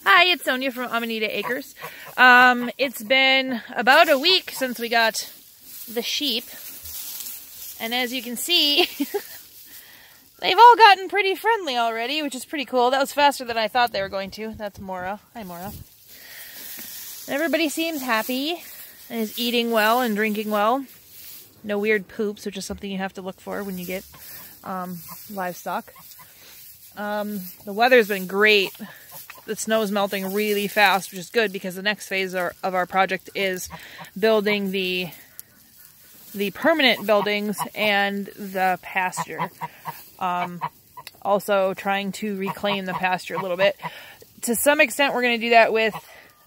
Hi, it's Sonia from Amanita Acres. It's been about a week since we got the sheep, and as you can see, they've all gotten pretty friendly already, which is pretty cool. That was faster than I thought they were going to. That's Mora. Hi, Mora. Everybody seems happy and is eating well and drinking well. No weird poops, which is something you have to look for when you get livestock. The weather's been great. The snow's melting really fast, which is good because the next phase of our project is building the permanent buildings and the pasture. Also trying to reclaim the pasture a little bit. To some extent, we're going to do that with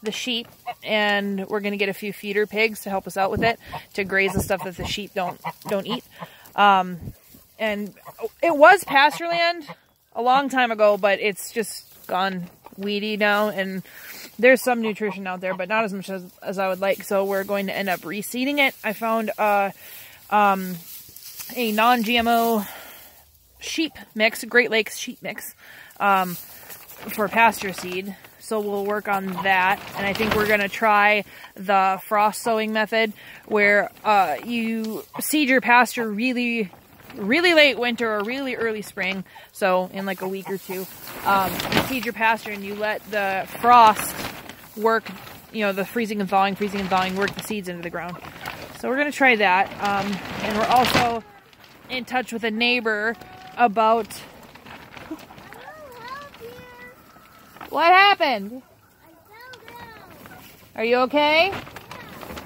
the sheep, and we're going to get a few feeder pigs to help us out with it, to graze the stuff that the sheep don't eat. And it was pasture land a long time ago, but it's just gone weedy now, and there's some nutrition out there, but not as much as I would like, so we're going to end up reseeding it. I found a non-GMO sheep mix, Great Lakes sheep mix, for pasture seed, so we'll work on that. And I think we're going to try the frost sowing method, where you seed your pasture really late winter or really early spring, so in like a week or two. You seed your pasture and you let the frost work, you know, the freezing and thawing, work the seeds into the ground. So we're going to try that. And we're also in touch with a neighbor about... What happened? Are you okay?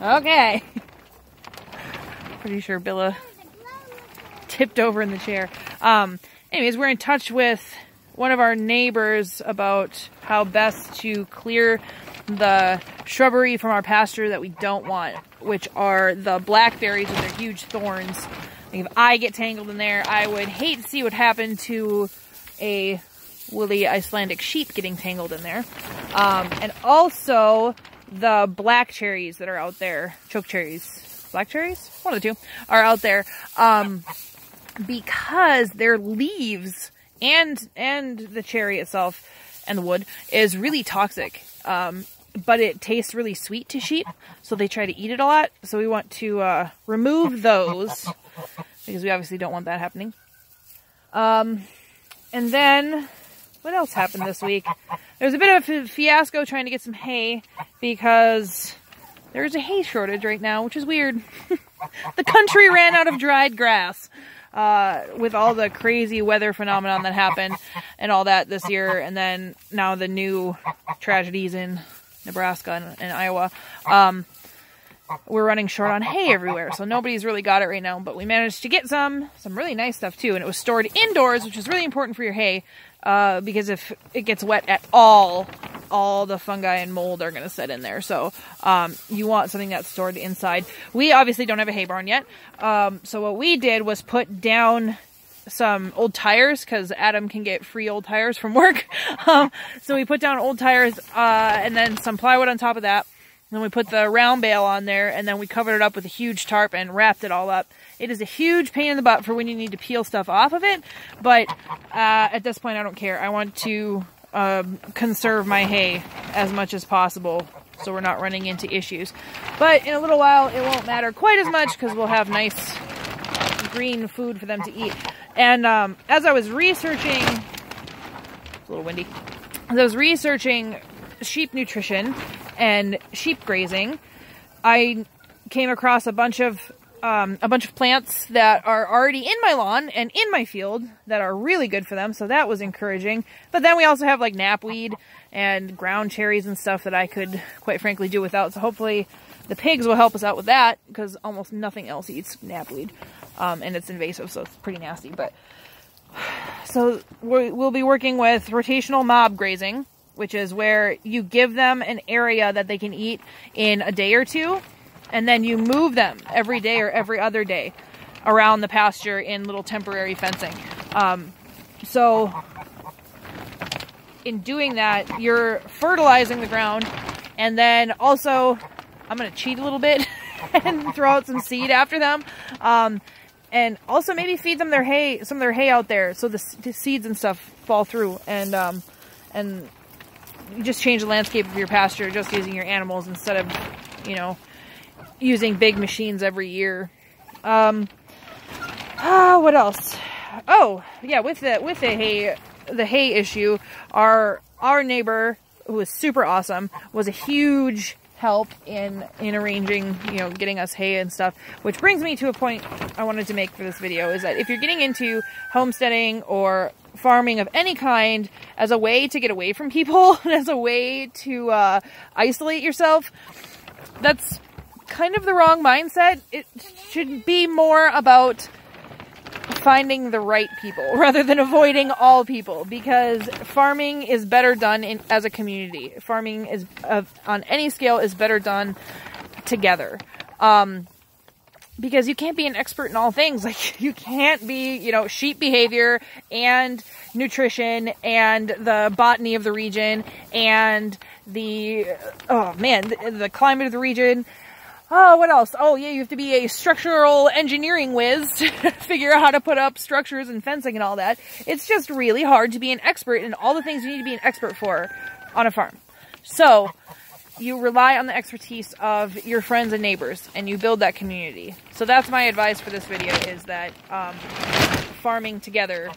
Okay. Pretty sure Billa tipped over in the chair. Anyways, we're in touch with one of our neighbors about how best to clear the shrubbery from our pasture that we don't want, which are the blackberries with their huge thorns. Like, if I get tangled in there, I would hate to see what happened to a woolly Icelandic sheep getting tangled in there. And also the black cherries that are out there, choke cherries, black cherries, one of the two, are out there. Because their leaves and the cherry itself and the wood is really toxic, but it tastes really sweet to sheep, so they try to eat it a lot. So we want to remove those, because we obviously don't want that happening. And then, what else happened this week? There was a bit of a fiasco trying to get some hay, because there's a hay shortage right now, which is weird. The country ran out of dried grass. With all the crazy weather phenomenon that happened and all that this year, and then now the new tragedies in Nebraska and Iowa, we're running short on hay everywhere, so nobody's really got it right now, but we managed to get some really nice stuff too, and it was stored indoors, which is really important for your hay, because if it gets wet at all the fungi and mold are going to sit in there. So you want something that's stored inside. We obviously don't have a hay barn yet. So what we did was put down some old tires, because Adam can get free old tires from work. So we put down old tires and then some plywood on top of that. And then we put the round bale on there, and then we covered it up with a huge tarp and wrapped it all up. It is a huge pain in the butt for when you need to peel stuff off of it, but at this point I don't care. I want to conserve my hay as much as possible, so we're not running into issues. But in a little while it won't matter quite as much, because we'll have nice green food for them to eat. And as I was researching, it's a little windy, as I was researching sheep nutrition and sheep grazing, I came across a bunch of plants that are already in my lawn and in my field that are really good for them, so that was encouraging. But then we also have like knapweed and ground cherries and stuff that I could quite frankly do without, so hopefully the pigs will help us out with that, because almost nothing else eats knapweed, and it's invasive, so it's pretty nasty. But so we'll be working with rotational mob grazing, which is where you give them an area that they can eat in a day or two, and then you move them every day or every other day around the pasture in little temporary fencing. So in doing that, you're fertilizing the ground, and then also, I'm going to cheat a little bit and throw out some seed after them. And also maybe feed them their hay, some of their hay out there, so the seeds and stuff fall through. And you just change the landscape of your pasture just using your animals instead of, you know, using big machines every year. What else? Oh, yeah, with the hay issue, our neighbor, who was super awesome, was a huge help in arranging, you know, getting us hay and stuff, which brings me to a point I wanted to make for this video, is that if you're getting into homesteading or farming of any kind as a way to get away from people, as a way to isolate yourself, that's kind of the wrong mindset. It should be more about finding the right people rather than avoiding all people, because farming is better done as a community. Farming is on any scale is better done together. Because you can't be an expert in all things. Like, you can't be, you know, sheep behavior and nutrition and the botany of the region and the, oh man, the climate of the region. Oh, what else? Oh, yeah, you have to be a structural engineering whiz to figure out how to put up structures and fencing and all that. It's just really hard to be an expert in all the things you need to be an expert for on a farm. So, you rely on the expertise of your friends and neighbors, and you build that community. So that's my advice for this video, is that farming together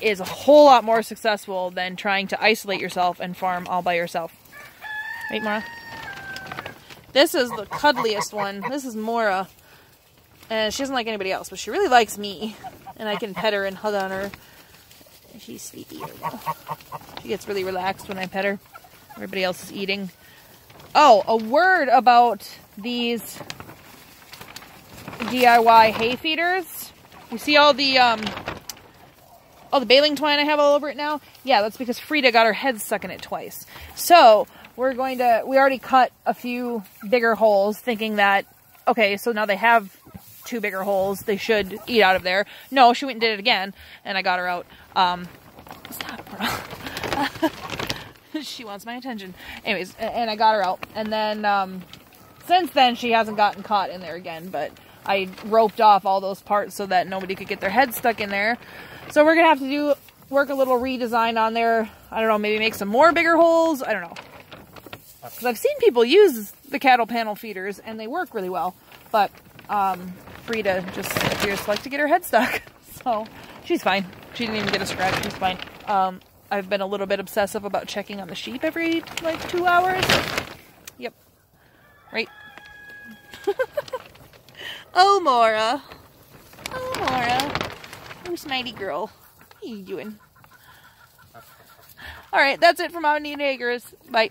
is a whole lot more successful than trying to isolate yourself and farm all by yourself. Right, Mora? This is the cuddliest one. This is Mora. And she doesn't like anybody else, but she really likes me. And I can pet her and hug on her. She's sleepy right now. She gets really relaxed when I pet her. Everybody else is eating. Oh, a word about these DIY hay feeders. You see all the baling twine I have all over it now? Yeah, that's because Frida got her head stuck in it twice. So, we already cut a few bigger holes, thinking that, okay, so now they have 2 bigger holes, they should eat out of there. No, she went and did it again, and I got her out. Stop, bro. She wants my attention. Anyways, and I got her out. And then, since then, she hasn't gotten caught in there again, but I roped off all those parts so that nobody could get their head stuck in there. So we're going to have to work a little redesign on there. I don't know, maybe make some more bigger holes. I don't know. Because I've seen people use the cattle panel feeders, and they work really well. But Frida just appears to like to get her head stuck. So she's fine. She didn't even get a scratch. She's fine. I've been a little bit obsessive about checking on the sheep every, like, 2 hours. Yep. Right? Oh, Mora. Oh, Mora. Oh, smitey girl. What are you doing? Alright, that's it from Mama Nina Acres. Bye.